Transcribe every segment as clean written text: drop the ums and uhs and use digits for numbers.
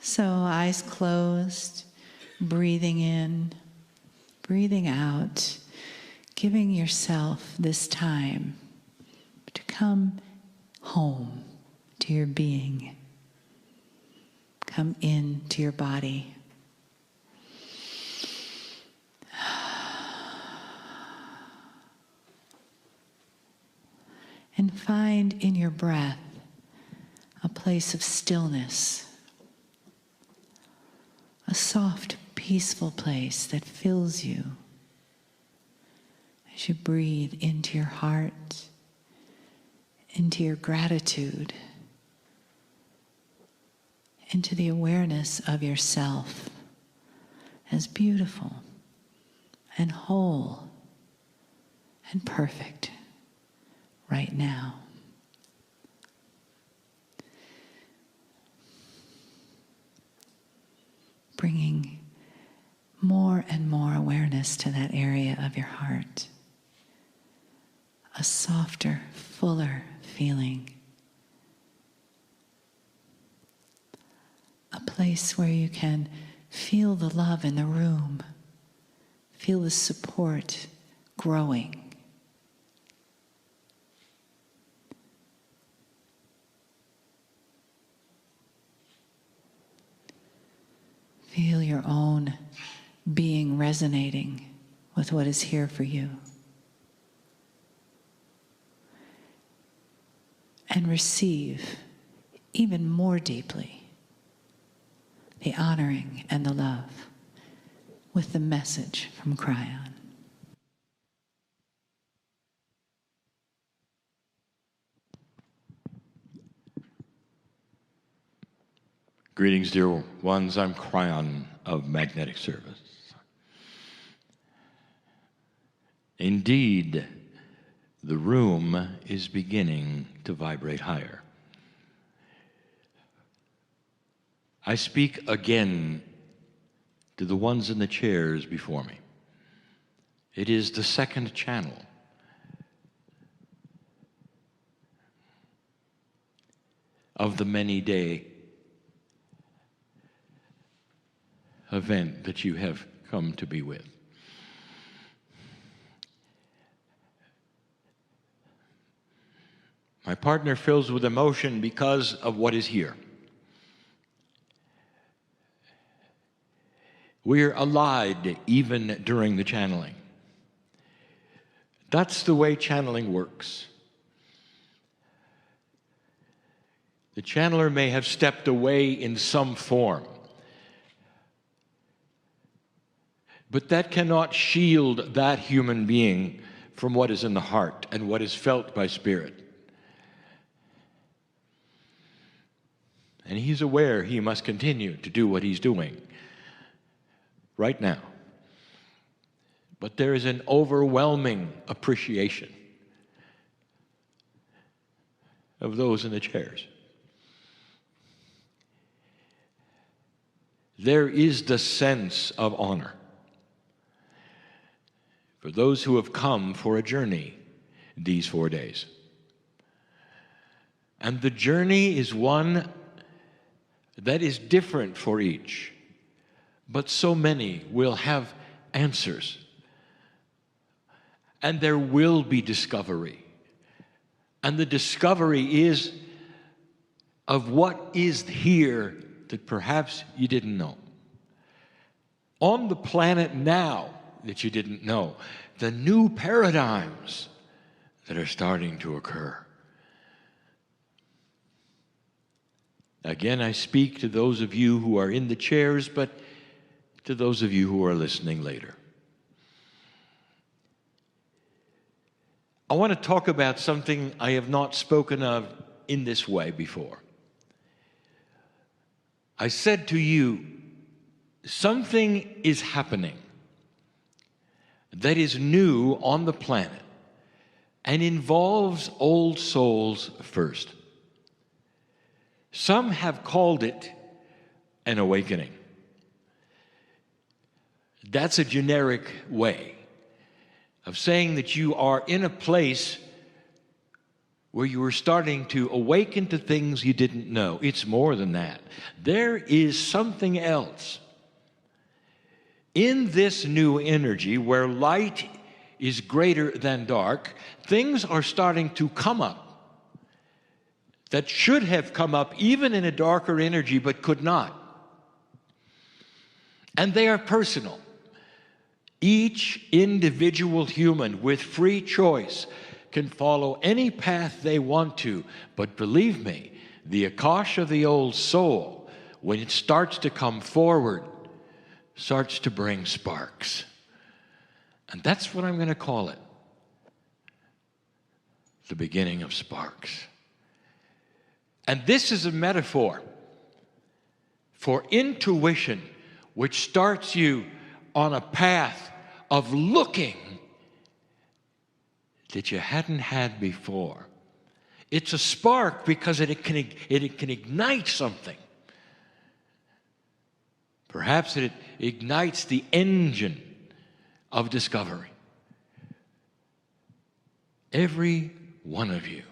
So eyes closed, breathing in, breathing out, giving yourself this time to come home to your being. Come into your body. And find in your breath a place of stillness, a soft, peaceful place that fills you as you breathe into your heart, into your gratitude, into the awareness of yourself as beautiful and whole and perfect right now. Bringing more and more awareness to that area of your heart. A softer, fuller feeling. A place where you can feel the love in the room. Feel the support growing. Feel your own being resonating with what is here for you. And receive even more deeply the honoring and the love with the message from Kryon. Greetings, dear ones. I'm Kryon of Magnetic Service. Indeed, the room is beginning to vibrate higher. I speak again to the ones in the chairs before me. It is the second channel. Of the many-day event that you have come to be with. My partner fills with emotion because of what is here. We're allied even during the channeling. That's the way channeling works. The channeler may have stepped away in some form, but that cannot shield that human being from what is in the heart and what is felt by spirit. And he's aware he must continue to do what he's doing right now. But there is an overwhelming appreciation of those in the chairs. There is the sense of honor for those who have come for a journey these 4 days. And the journey is one that is different for each, but so many will have answers. And there will be discovery. And the discovery is of what is here that perhaps you didn't know. On the planet now that you didn't know, the new paradigms that are starting to occur. Again, I speak to those of you who are in the chairs, but to those of you who are listening later. I want to talk about something I have not spoken of in this way before. I said to you, something is happening that is new on the planet and involves old souls first. Some have called it an awakening. That's a generic way of saying that you are in a place where you were starting to awaken to things you didn't know. It's more than that. There is something else. In this new energy, where light is greater than dark, things are starting to come up that should have come up even in a darker energy but could not. And they are personal. Each individual human with free choice can follow any path they want to, but believe me, the Akash of the old soul, when it starts to come forward, starts to bring sparks. And that's what I'm going to call it. The beginning of sparks. And this is a metaphor for intuition, which starts you on a path of looking that you hadn't had before. It's a spark because it can ignite something. Perhaps it ignites the engine of discovery. Every one of you,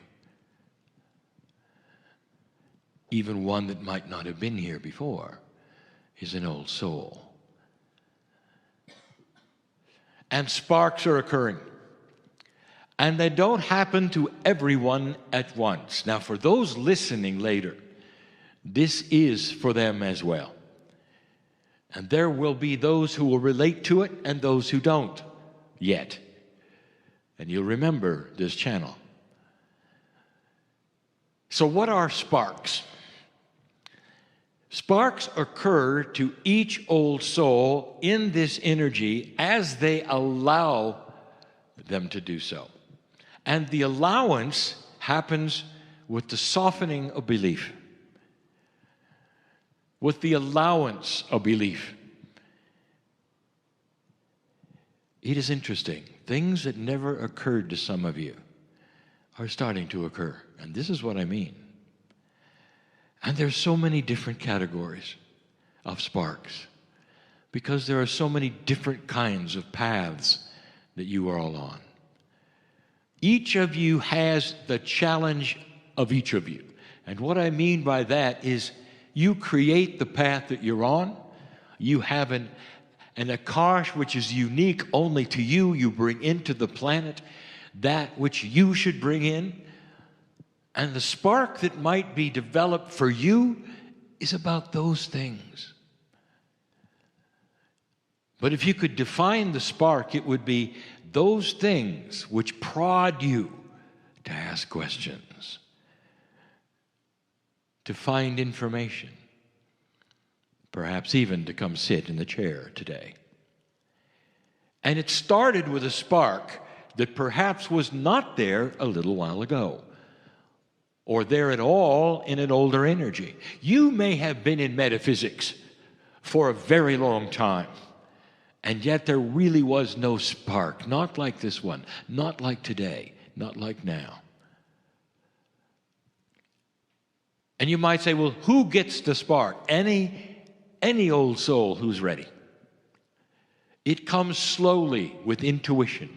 even one that might not have been here before, is an old soul. And sparks are occurring. And they don't happen to everyone at once. Now, for those listening later, this is for them as well. And there will be those who will relate to it and those who don't yet. And you'll remember this channel. So what are sparks? Sparks occur to each old soul in this energy as they allow them to do so. And the allowance happens with the softening of belief. With the allowance of belief. It is interesting. Things that never occurred to some of you are starting to occur. And this is what I mean. And there's so many different categories of sparks because there are so many different kinds of paths that you are all on. Each of you has the challenge of each of you. And what I mean by that is you create the path that you're on. You have an Akash which is unique only to you. You bring into the planet that which you should bring in. And the spark that might be developed for you is about those things. But if you could define the spark, it would be those things which prod you to ask questions, to find information, perhaps even to come sit in the chair today. And it started with a spark that perhaps was not there a little while ago, or there at all in an older energy. You may have been in metaphysics for a very long time, and yet there really was no spark, not like this one, not like today, not like now. And you might say, well, who gets the spark? Any old soul who's ready. It comes slowly with intuition,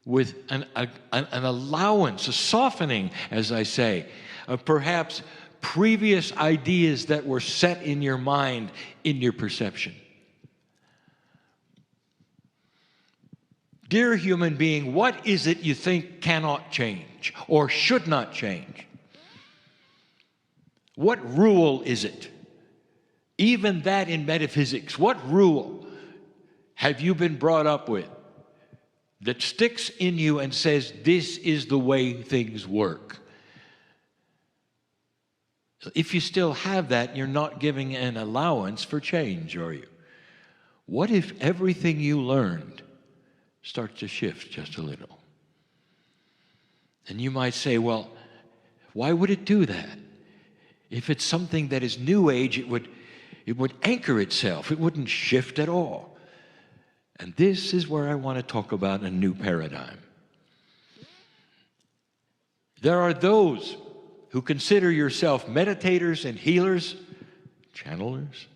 with an allowance, a softening, as I say, of perhaps previous ideas that were set in your mind, in your perception. Dear human being, what is it you think cannot change or should not change? What rule is it? Even that in metaphysics, what rule have you been brought up with that sticks in you and says, this is the way things work? If you still have that, you're not giving an allowance for change, are you? What if everything you learned starts to shift just a little? And you might say, well, why would it do that? If it's something that is New Age, it would anchor itself. It wouldn't shift at all. And this is where I want to talk about a new paradigm. There are those who consider yourself meditators and healers, channelers,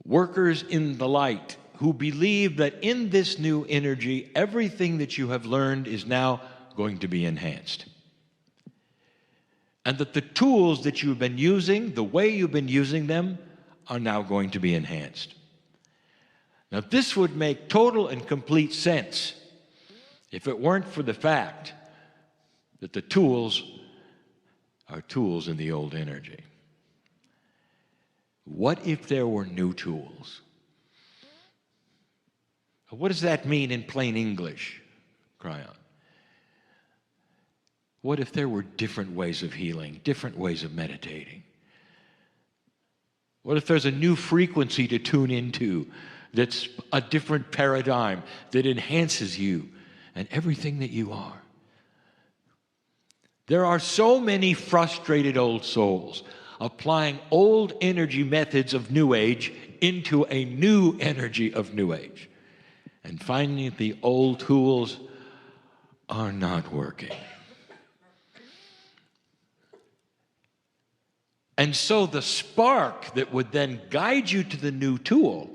workers in the light, who believe that in this new energy, everything that you have learned is now going to be enhanced. And that the tools that you've been using, the way you've been using them, are now going to be enhanced. Now, this would make total and complete sense if it weren't for the fact that the tools are tools in the old energy. What if there were new tools? What does that mean in plain English, Kryon? What if there were different ways of healing, different ways of meditating? What if there's a new frequency to tune into that's a different paradigm that enhances you and everything that you are? There are so many frustrated old souls applying old energy methods of New Age into a new energy of New Age and finding that the old tools are not working. And so the spark that would then guide you to the new tool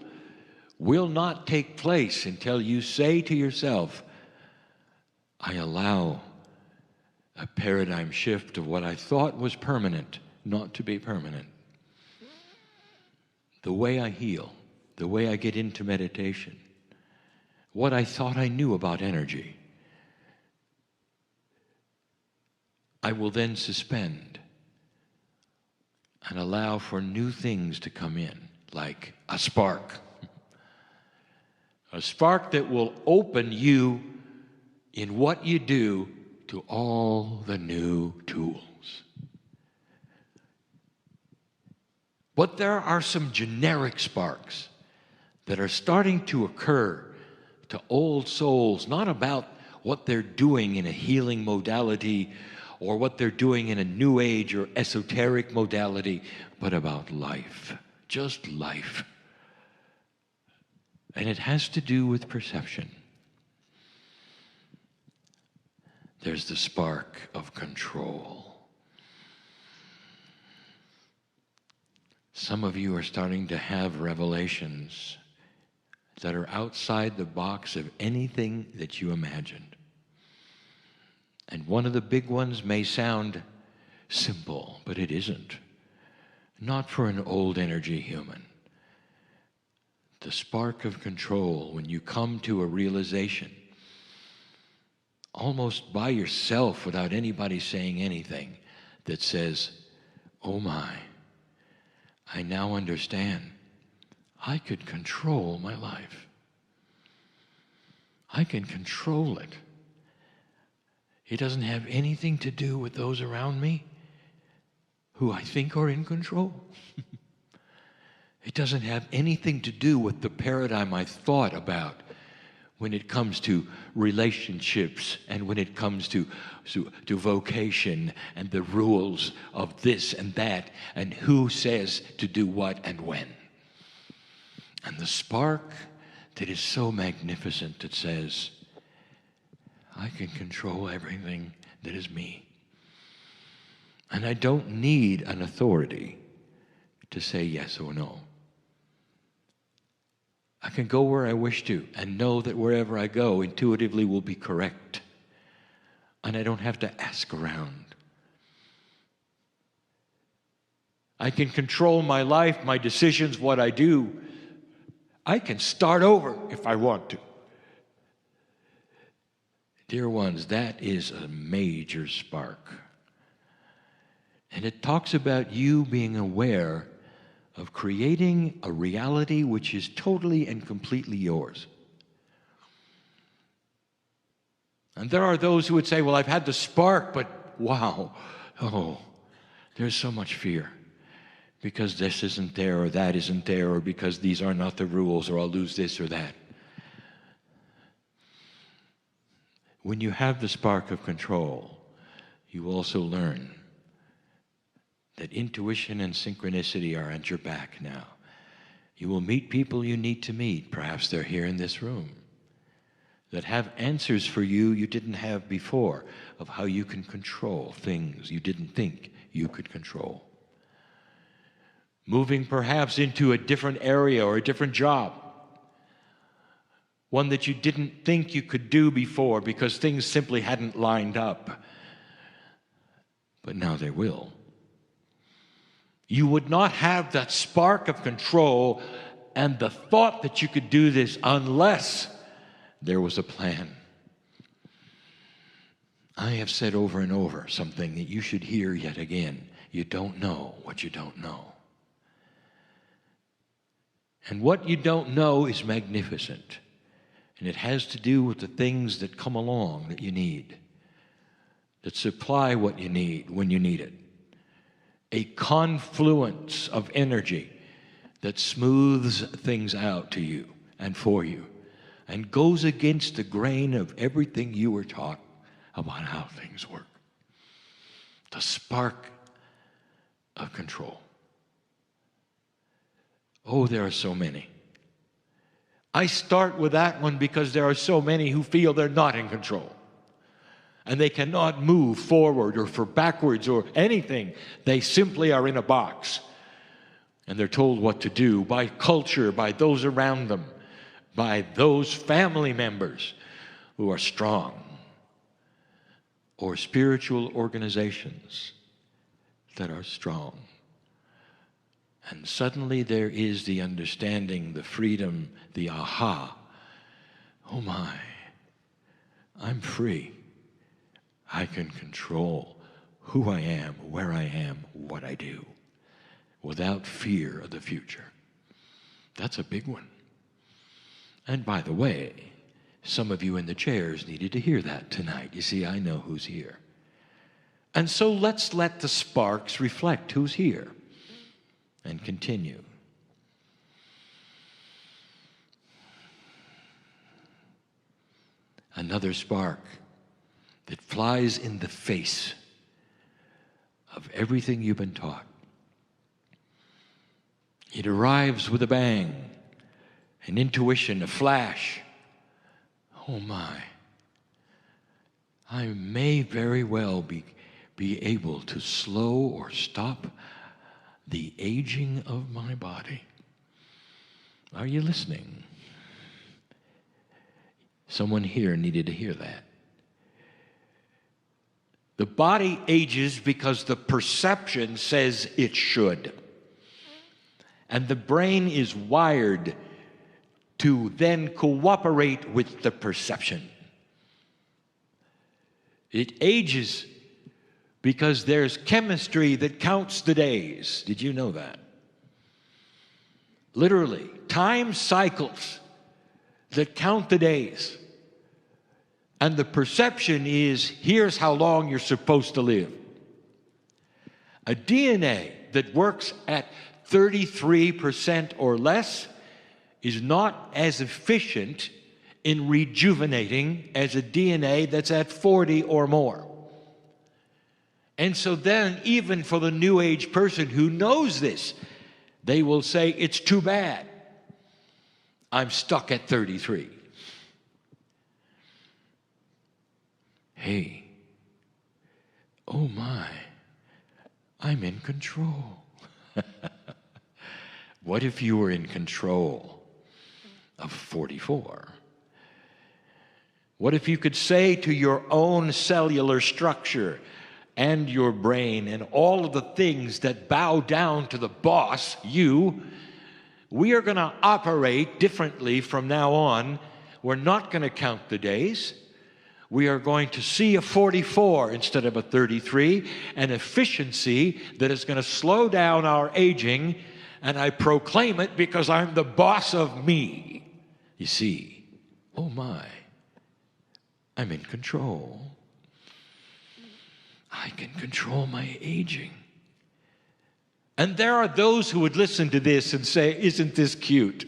will not take place until you say to yourself, I allow a paradigm shift of what I thought was permanent not to be permanent. The way I heal, the way I get into meditation, what I thought I knew about energy, I will then suspend and allow for new things to come in, like a spark. A spark that will open you in what you do to all the new tools. But there are some generic sparks that are starting to occur to old souls, not about what they're doing in a healing modality or what they're doing in a New Age or esoteric modality, but about life, just life. And it has to do with perception. There's the spark of control. Some of you are starting to have revelations that are outside the box of anything that you imagined. And one of the big ones may sound simple, but it isn't. Not for an old energy human. The spark of control, when you come to a realization, almost by yourself without anybody saying anything, that says, oh my, I now understand. I could control my life. I can control it. It doesn't have anything to do with those around me who I think are in control. It doesn't have anything to do with the paradigm I thought about when it comes to relationships and when it comes to vocation and the rules of this and that and who says to do what and when. And the spark that is so magnificent that says, I can control everything that is me. And I don't need an authority to say yes or no. I can go where I wish to and know that wherever I go intuitively will be correct. And I don't have to ask around. I can control my life, my decisions, what I do. I can start over if I want to. Dear ones, that is a major spark. And it talks about you being aware of creating a reality which is totally and completely yours. And there are those who would say, well, I've had the spark, but wow, there's so much fear. Because this isn't there, or that isn't there, or because these are not the rules, or I'll lose this or that. When you have the spark of control, you also learn that intuition and synchronicity are at your back now. You will meet people you need to meet, perhaps they're here in this room, that have answers for you you didn't have before, of how you can control things you didn't think you could control. Moving perhaps into a different area or a different job, one that you didn't think you could do before because things simply hadn't lined up. but now they will. You would not have that spark of control and the thought that you could do this unless there was a plan. I have said over and over something that you should hear yet again. You don't know what you don't know. And what you don't know is magnificent. And it has to do with the things that come along that you need, that supply what you need when you need it. A confluence of energy that smooths things out to you and for you and goes against the grain of everything you were taught about how things work. The spark of control. Oh, there are so many. I start with that one because there are so many who feel they're not in control. And they cannot move forward or for backwards or anything. They simply are in a box. And they're told what to do by culture, by those around them, by those family members who are strong, or spiritual organizations that are strong. And suddenly there is the understanding, the freedom, the aha. Oh my, I'm free. I can control who I am, where I am, what I do, without fear of the future. That's a big one. And by the way, some of you in the chairs needed to hear that tonight. You see, I know who's here. And so let's let the sparks reflect who's here and continue. Another spark that flies in the face of everything you've been taught. It arrives with a bang, an intuition, a flash. Oh my, I may very well be able to slow or stop the aging of my body. Are you listening? Someone here needed to hear that. The body ages because the perception says it should. And the brain is wired to then cooperate with the perception. It ages because there's chemistry that counts the days. Did you know that? Literally, time cycles that count the days. And the perception is, here's how long you're supposed to live. A DNA that works at 33% or less is not as efficient in rejuvenating as a DNA that's at 40 or more. And so then, even for the New Age person who knows this, they will say, it's too bad. I'm stuck at 33. Hey, oh my, I'm in control. What if you were in control of 44? What if you could say to your own cellular structure and your brain and all of the things that bow down to the boss, you, we are going to operate differently from now on. We're not going to count the days. We are going to see a 44 instead of a 33, an efficiency that is going to slow down our aging, and I proclaim it because I'm the boss of me. You see, oh my, I'm in control. I can control my aging. And there are those who would listen to this and say, isn't this cute?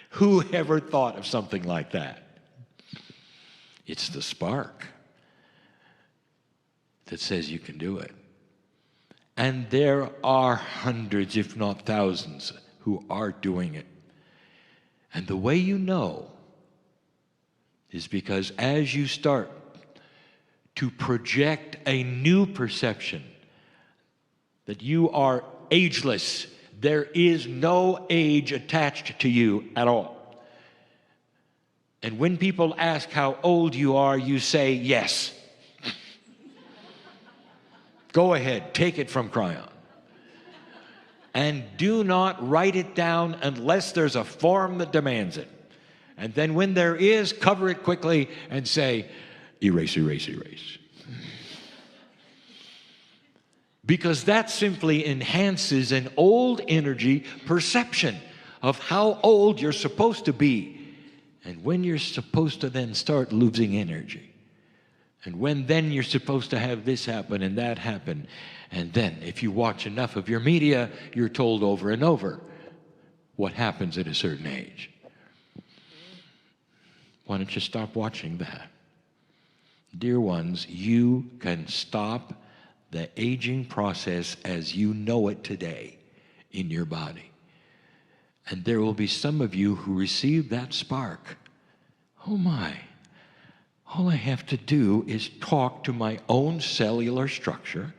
Who ever thought of something like that? It's the spark that says you can do it. And there are hundreds, if not thousands, who are doing it. And the way you know is because as you start to project a new perception that you are ageless, there is no age attached to you at all. And when people ask how old you are, you say yes. Go ahead, take it from Kryon. And do not write it down unless there's a form that demands it. And then when there is, cover it quickly and say, erase, erase, erase. Because that simply enhances an old energy perception of how old you're supposed to be. And when you're supposed to then start losing energy. And when then you're supposed to have this happen and that happen. And then if you watch enough of your media, you're told over and over what happens at a certain age. Why don't you stop watching that? Dear ones, you can stop the aging process as you know it today in your body. And there will be some of you who receive that spark. Oh my, all I have to do is talk to my own cellular structure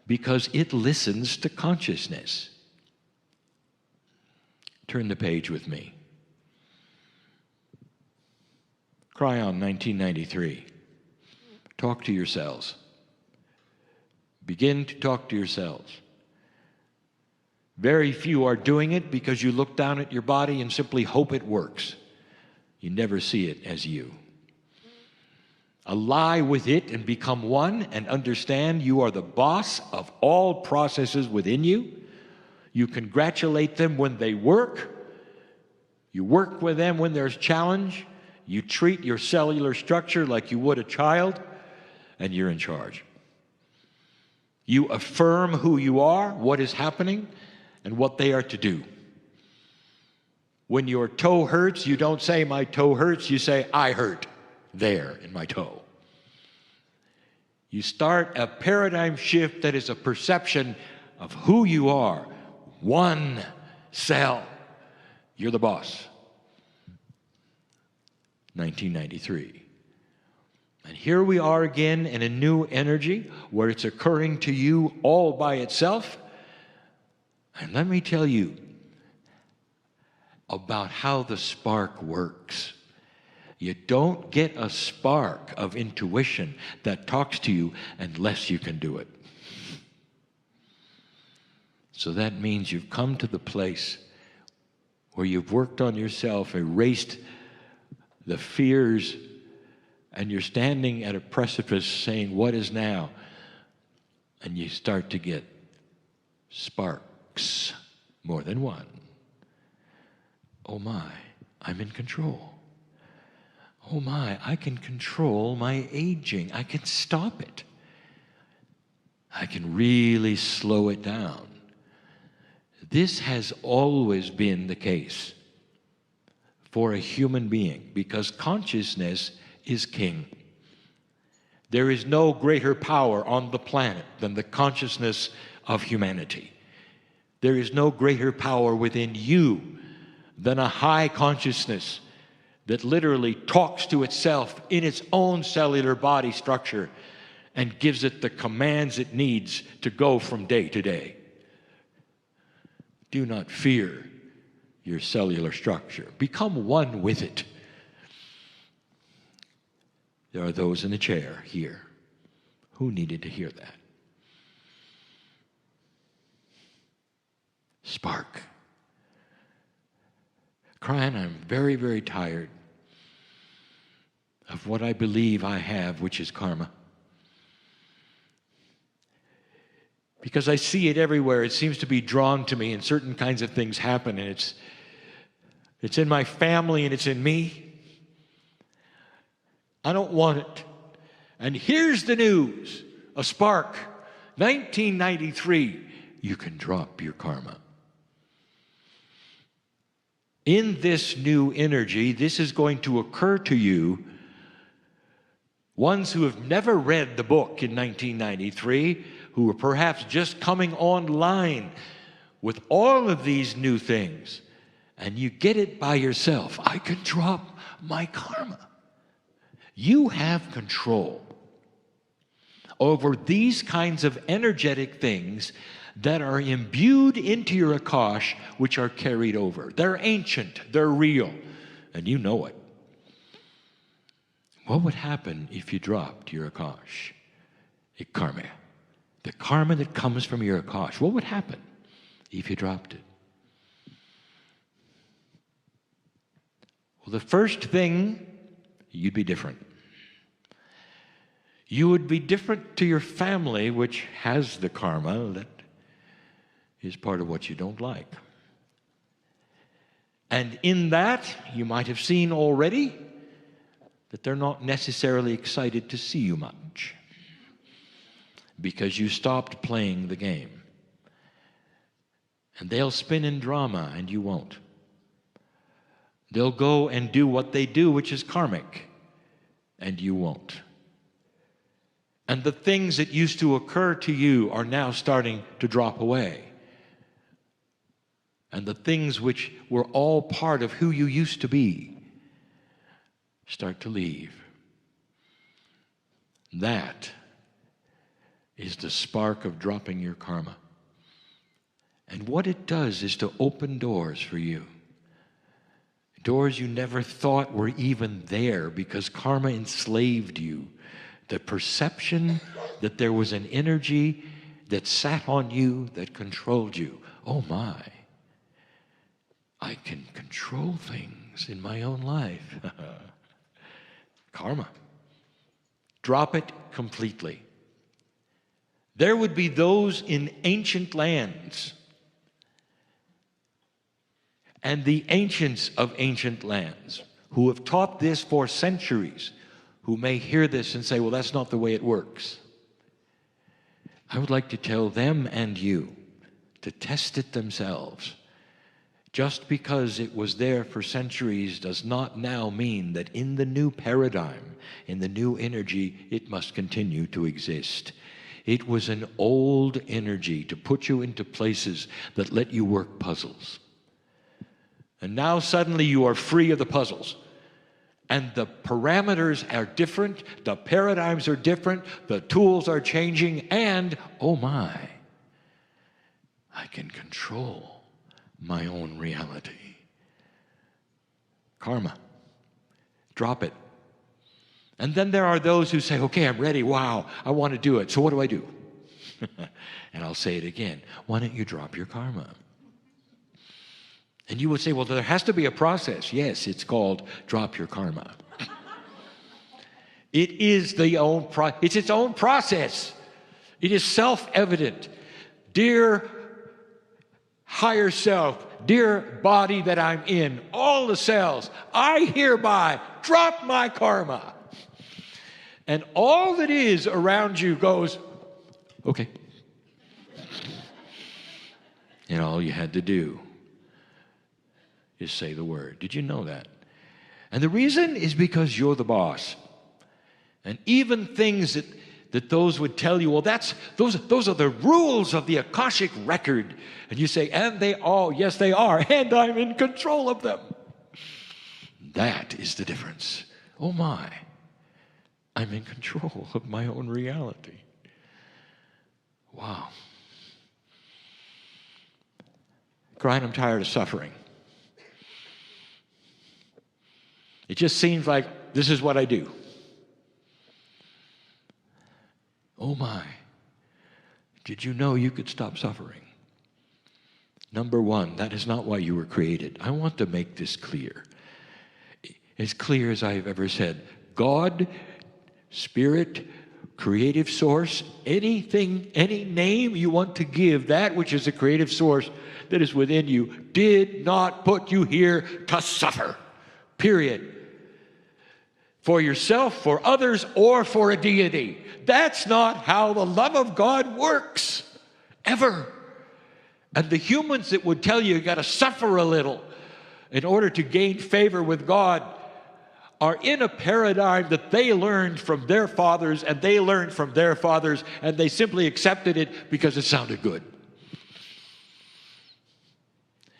because it listens to consciousness. Turn the page with me. Kryon, 1993. Talk to yourselves. Begin to talk to yourselves. Very few are doing it because you look down at your body and simply hope it works. You never see it as you. Ally with it and become one and understand you are the boss of all processes within you. You congratulate them when they work. You work with them when there's challenge. You treat your cellular structure like you would a child, and you're in charge. You affirm who you are, what is happening, and what they are to do. When your toe hurts, you don't say, my toe hurts, you say, I hurt there in my toe. You start a paradigm shift that is a perception of who you are. One cell. You're the boss. 1993. And here we are again in a new energy where it's occurring to you all by itself. And let me tell you about how the spark works. You don't get a spark of intuition that talks to you unless you can do it. So that means you've come to the place where you've worked on yourself, erased the fears, and you're standing at a precipice saying, what is now? And you start to get sparks, more than one. Oh my, I'm in control. Oh my, I can control my aging. I can stop it. I can really slow it down. This has always been the case for a human being because consciousness is king. There is no greater power on the planet than the consciousness of humanity. There is no greater power within you than a high consciousness that literally talks to itself in its own cellular body structure and gives it the commands it needs to go from day to day. Do not fear your cellular structure. Become one with it. There are those in the chair here who needed to hear that. Spark. Kryon, I'm very, very tired of what I believe I have, which is karma. Because I see it everywhere. It seems to be drawn to me, and certain kinds of things happen, and it's in my family and it's in me. I don't want it. And here's the news. A spark. 1993. You can drop your karma. In this new energy, this is going to occur to you. Ones who have never read the book in 1993, who are perhaps just coming online with all of these new things, and you get it by yourself. I can drop my karma. You have control over these kinds of energetic things that are imbued into your Akash, which are carried over. They're ancient, they're real, and you know it. What would happen if you dropped your Akash? Karma. the karma that comes from your akash, what would happen if you dropped it? Well, the first thing, you'd be different. You would be different to your family, which has the karma that is part of what you don't like. And in that, you might have seen already that they're not necessarily excited to see you much because you stopped playing the game. And they'll spin in drama and you won't. They'll go and do what they do, which is karmic, and you won't. And the things that used to occur to you are now starting to drop away. And the things which were all part of who you used to be start to leave. That is the spark of dropping your karma. And what it does is to open doors for you. Doors you never thought were even there because karma enslaved you. The perception that there was an energy that sat on you, that controlled you. Oh my, I can control things in my own life. Karma. Drop it completely. There would be those in ancient lands and the ancients of ancient lands who have taught this for centuries, who may hear this and say, well, that's not the way it works. I would like to tell them and you to test it themselves. Just because it was there for centuries does not now mean that in the new paradigm, in the new energy, it must continue to exist. It was an old energy to put you into places that let you work puzzles. And now suddenly you are free of the puzzles. And the parameters are different, the paradigms are different, the tools are changing, and, oh my, I can control my own reality. Karma. Drop it. And then there are those who say, okay, I'm ready, wow, I want to do it, so what do I do? And I'll say it again, why don't you drop your karma? And you would say, well, there has to be a process. Yes, it's called drop your karma. It is it's its own process. It is self-evident. Dear higher self, dear body that I'm in, all the cells, I hereby drop my karma. And all that is around you goes, okay. And all you had to do is say the word. Did you know that? And the reason is because you're the boss. And even things that those would tell you, well, those are the rules of the Akashic record. And you say, and they all, yes, they are, and I'm in control of them. That is the difference. Oh my, I'm in control of my own reality. Wow. Kryon, I'm tired of suffering. It just seems like this is what I do. Oh my, did you know you could stop suffering? Number one, that is not why you were created. I want to make this clear. As clear as I've ever said. God, Spirit, creative source, anything, any name you want to give, that which is a creative source that is within you, did not put you here to suffer. Period. For yourself, for others, or for a deity. That's not how the love of God works, ever. And the humans that would tell you got to suffer a little in order to gain favor with God are in a paradigm that they learned from their fathers, and they learned from their fathers, and they simply accepted it because it sounded good.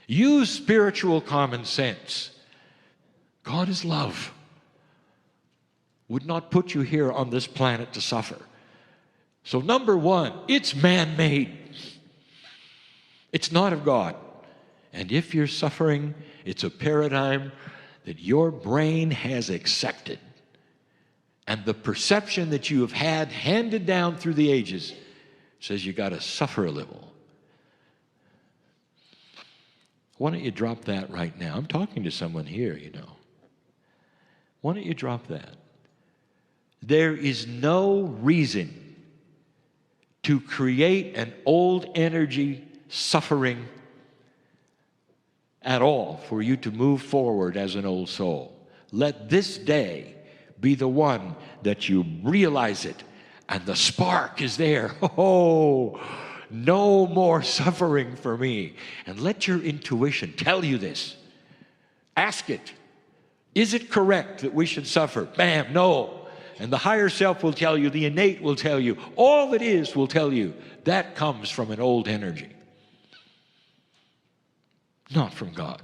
Use spiritual common sense. God is love. Would not put you here on this planet to suffer. So number one, it's man-made. It's not of God. And if you're suffering, it's a paradigm that your brain has accepted. And the perception that you have had handed down through the ages says you got to suffer a little. Why don't you drop that right now? I'm talking to someone here, you know. Why don't you drop that? There is no reason to create an old energy suffering at all for you to move forward as an old soul. Let this day be the one that you realize it and the spark is there. Oh, no more suffering for me. And let your intuition tell you this. Ask it. Is it correct that we should suffer? Bam, no. And the higher self will tell you, the innate will tell you, all that is will tell you. That comes from an old energy, not from God.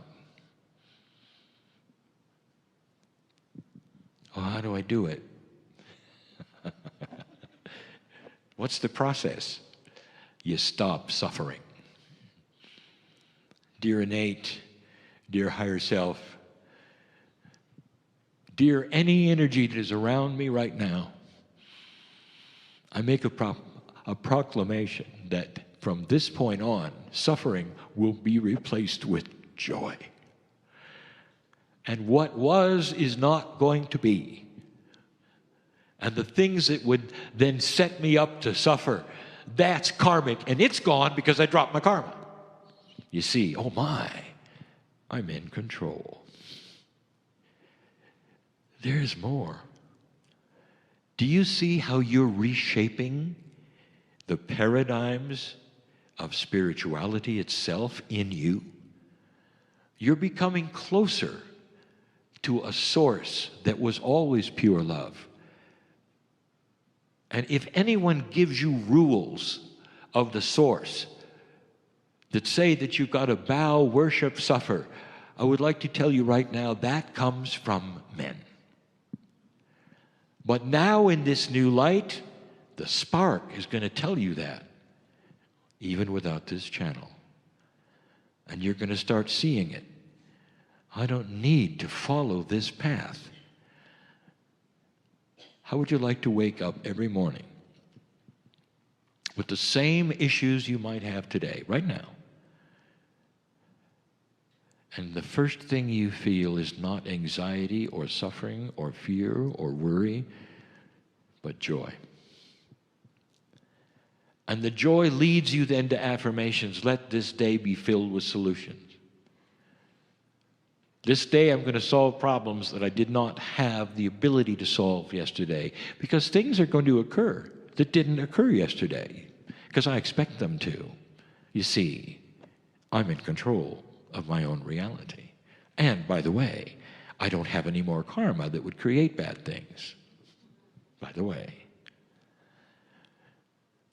Oh, how do I do it? What's the process? You stop suffering. Dear innate, dear higher self, dear any energy that is around me right now, I make a proclamation that from this point on, suffering will be replaced with joy. And what was is not going to be. And the things that would then set me up to suffer, that's karmic, and it's gone because I dropped my karma. You see, oh my, I'm in control. There's more. Do you see how you're reshaping the paradigms of spirituality itself in you? You're becoming closer to a source that was always pure love. And if anyone gives you rules of the source that say that you've got to bow, worship, suffer, I would like to tell you right now that comes from men. But now in this new light, the spark is going to tell you that, even without this channel. And you're going to start seeing it. I don't need to follow this path. How would you like to wake up every morning with the same issues you might have today, right now? And the first thing you feel is not anxiety or suffering or fear or worry, but joy. And the joy leads you then to affirmations. Let this day be filled with solutions. This day I'm going to solve problems that I did not have the ability to solve yesterday, because things are going to occur that didn't occur yesterday, because I expect them to. You see, I'm in control of my own reality. And by the way, I don't have any more karma that would create bad things. By the way,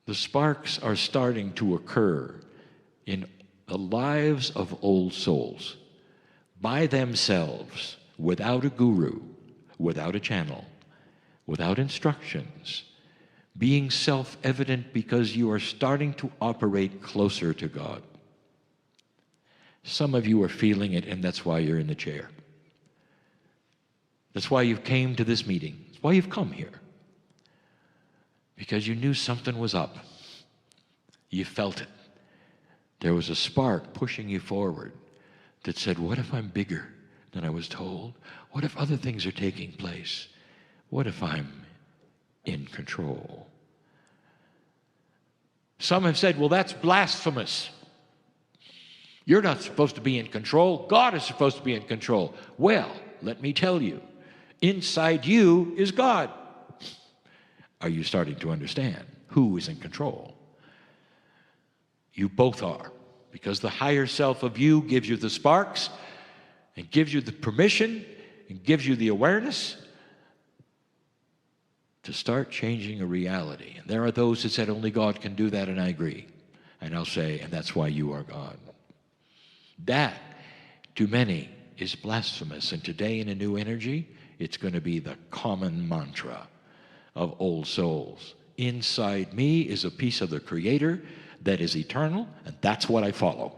the sparks are starting to occur in the lives of old souls by themselves, without a guru, without a channel, without instructions, being self-evident because you are starting to operate closer to God. Some of you are feeling it, and that's why you're in the chair. That's why you came to this meeting. That's why you've come here. Because you knew something was up. You felt it. There was a spark pushing you forward that said, what if I'm bigger than I was told? What if other things are taking place? What if I'm in control? Some have said, well, that's blasphemous. You're not supposed to be in control. God is supposed to be in control. Well, let me tell you, inside you is God. Are you starting to understand who is in control? You both are, because the higher self of you gives you the sparks and gives you the permission and gives you the awareness to start changing a reality. And there are those that said only God can do that, and I agree. And I'll say, and that's why you are God. That, to many, is blasphemous. And today in A New Energy, it's going to be the common mantra of old souls. Inside me is a piece of the Creator that is eternal, and that's what I follow.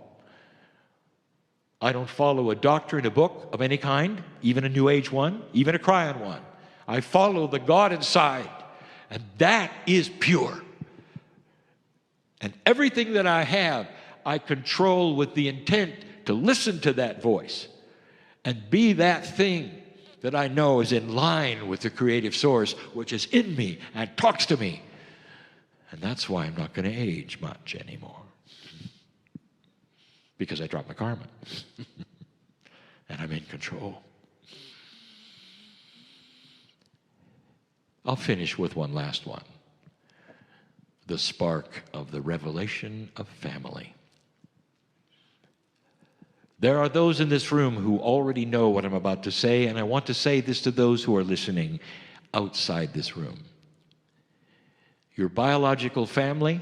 I don't follow a doctrine, a book of any kind, even a New Age one, even a Kryon one. I follow the God inside, and that is pure. And everything that I have, I control with the intent to listen to that voice and be that thing that I know is in line with the creative source, which is in me and talks to me. And that's why I'm not going to age much anymore. Because I dropped my karma. And I'm in control. I'll finish with one last one. The spark of the revelation of family. There are those in this room who already know what I'm about to say, and I want to say this to those who are listening outside this room. Your biological family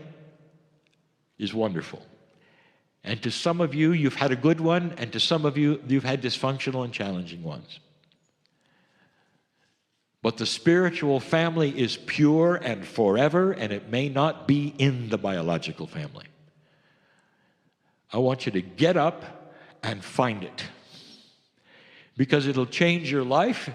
is wonderful. And to some of you, you've had a good one, and to some of you, you've had dysfunctional and challenging ones. But the spiritual family is pure and forever, and it may not be in the biological family. I want you to get up and find it. Because it'll change your life,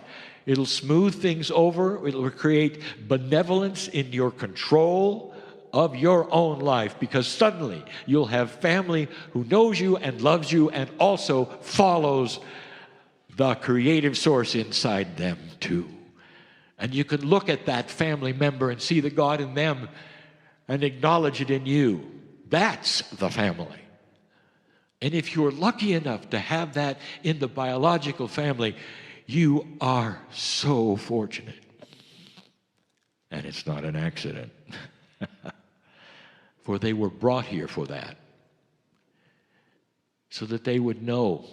it'll smooth things over, it'll create benevolence in your control of your own life, because suddenly you'll have family who knows you and loves you and also follows the creative source inside them too. And you can look at that family member and see the God in them and acknowledge it in you. That's the family. And if you're lucky enough to have that in the biological family, you are so fortunate. And it's not an accident. For they were brought here for that. So that they would know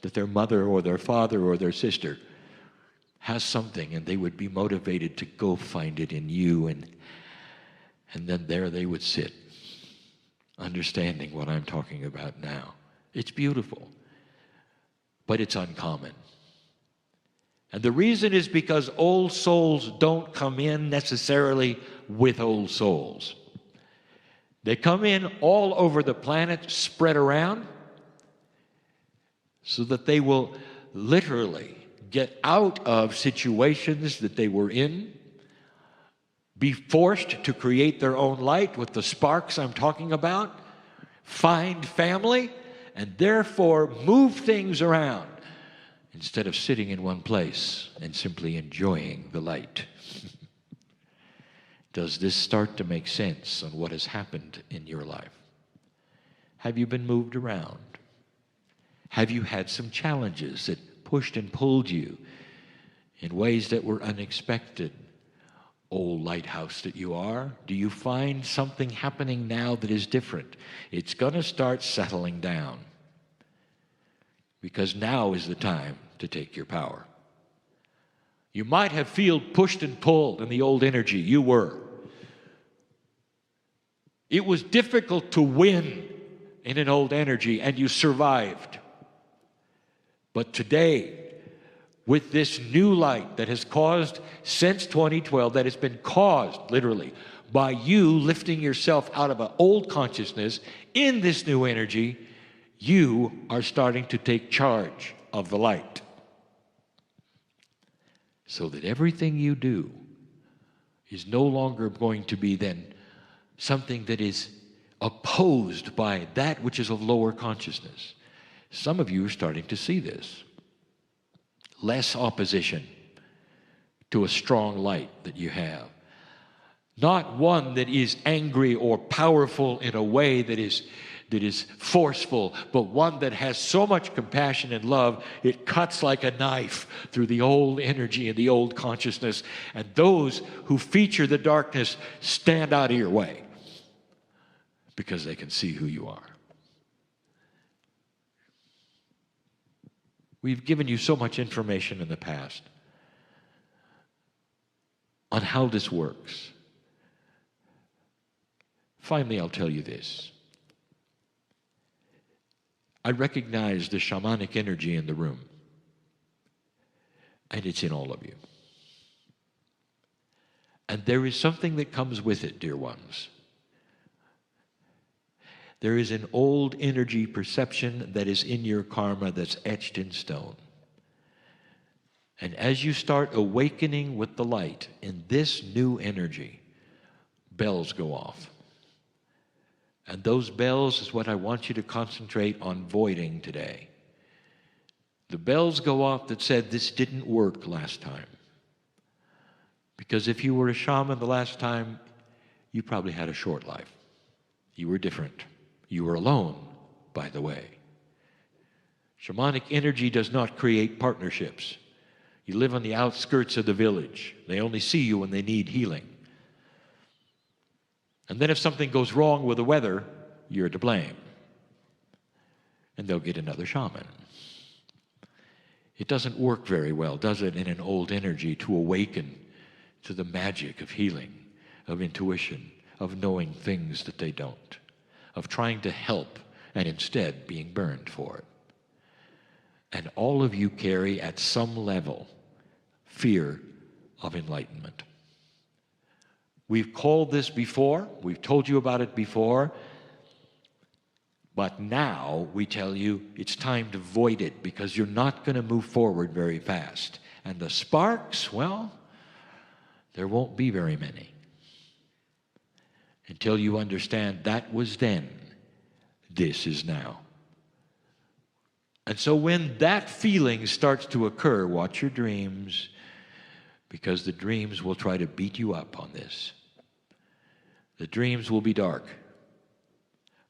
that their mother or their father or their sister has something, and they would be motivated to go find it in you, and then there they would sit, understanding what I'm talking about now. It's beautiful, but it's uncommon. And the reason is because old souls don't come in necessarily with old souls. They come in all over the planet, spread around, so that they will literally get out of situations that they were in, be forced to create their own light with the sparks I'm talking about, find family, and therefore move things around instead of sitting in one place and simply enjoying the light. Does this start to make sense on what has happened in your life? Have you been moved around? Have you had some challenges that pushed and pulled you in ways that were unexpected? Old lighthouse that you are, do you find something happening now that is different? It's going to start settling down, because now is the time to take your power. You might have felt pushed and pulled in the old energy. You were. It was difficult to win in an old energy, and you survived. But today, with this new light that has caused since 2012, that has been caused literally by you lifting yourself out of an old consciousness in this new energy, you are starting to take charge of the light. So that everything you do is no longer going to be then something that is opposed by that which is of lower consciousness. Some of you are starting to see this. Less opposition to a strong light that you have. Not one that is angry or powerful in a way that is forceful, but one that has so much compassion and love, it cuts like a knife through the old energy and the old consciousness, and those who feature the darkness stand out of your way because they can see who you are. We've given you so much information in the past on how this works. Finally, I'll tell you this. I recognize the shamanic energy in the room, and it's in all of you. And there is something that comes with it, dear ones. There is an old energy perception that is in your karma that's etched in stone. And as you start awakening with the light in this new energy, bells go off. And those bells is what I want you to concentrate on voiding today. The bells go off that said this didn't work last time. Because if you were a shaman the last time, you probably had a short life. You were different. You were alone, by the way. Shamanic energy does not create partnerships. You live on the outskirts of the village. They only see you when they need healing. And then if something goes wrong with the weather, you're to blame. And they'll get another shaman. It doesn't work very well, does it, in an old energy to awaken to the magic of healing, of intuition, of knowing things that they don't, of trying to help and instead being burned for it. And all of you carry at some level fear of enlightenment. We've called this before, we've told you about it before, but now we tell you it's time to void it because you're not going to move forward very fast. And the sparks, well, there won't be very many until you understand that was then, this is now. And so when that feeling starts to occur, watch your dreams, because the dreams will try to beat you up on this. The dreams will be dark,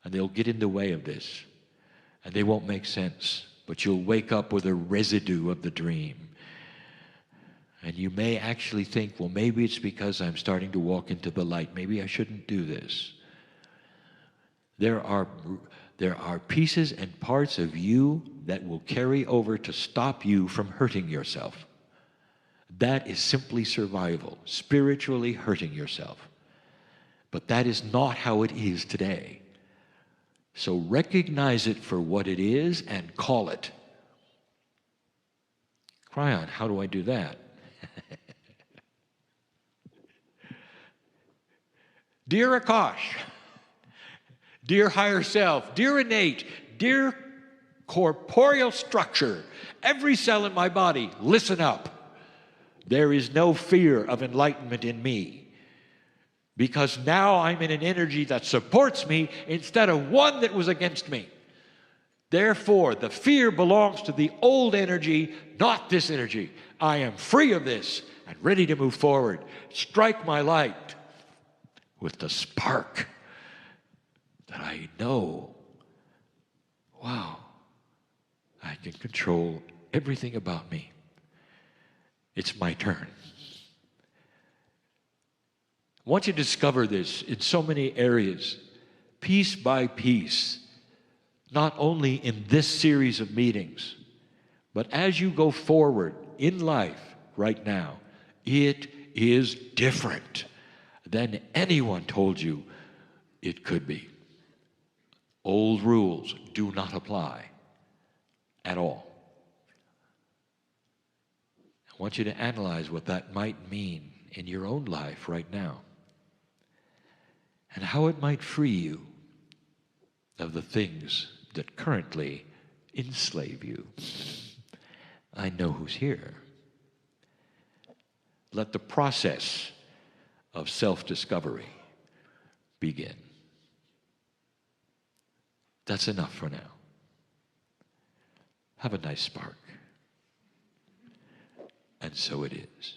and they'll get in the way of this, and they won't make sense, but you'll wake up with a residue of the dream. And you may actually think, well, maybe it's because I'm starting to walk into the light. Maybe I shouldn't do this. There are pieces and parts of you that will carry over to stop you from hurting yourself. That is simply survival, spiritually hurting yourself. But that is not how it is today. So recognize it for what it is and call it. Kryon, how do I do that? Dear Akash, dear higher self, dear innate, dear corporeal structure, every cell in my body, listen up. There is no fear of enlightenment in me, because now I'm in an energy that supports me instead of one that was against me. Therefore, the fear belongs to the old energy, not this energy. I am free of this and ready to move forward. Strike my light with the spark that I know, wow, I can control everything about me. It's my turn. I want you to discover this in so many areas, piece by piece, not only in this series of meetings, but as you go forward in life right now. It is different than anyone told you it could be. Old rules do not apply at all. I want you to analyze what that might mean in your own life right now, and how it might free you of the things that currently enslave you. I know who's here. Let the process of self-discovery begin. That's enough for now. Have a nice spark. And so it is.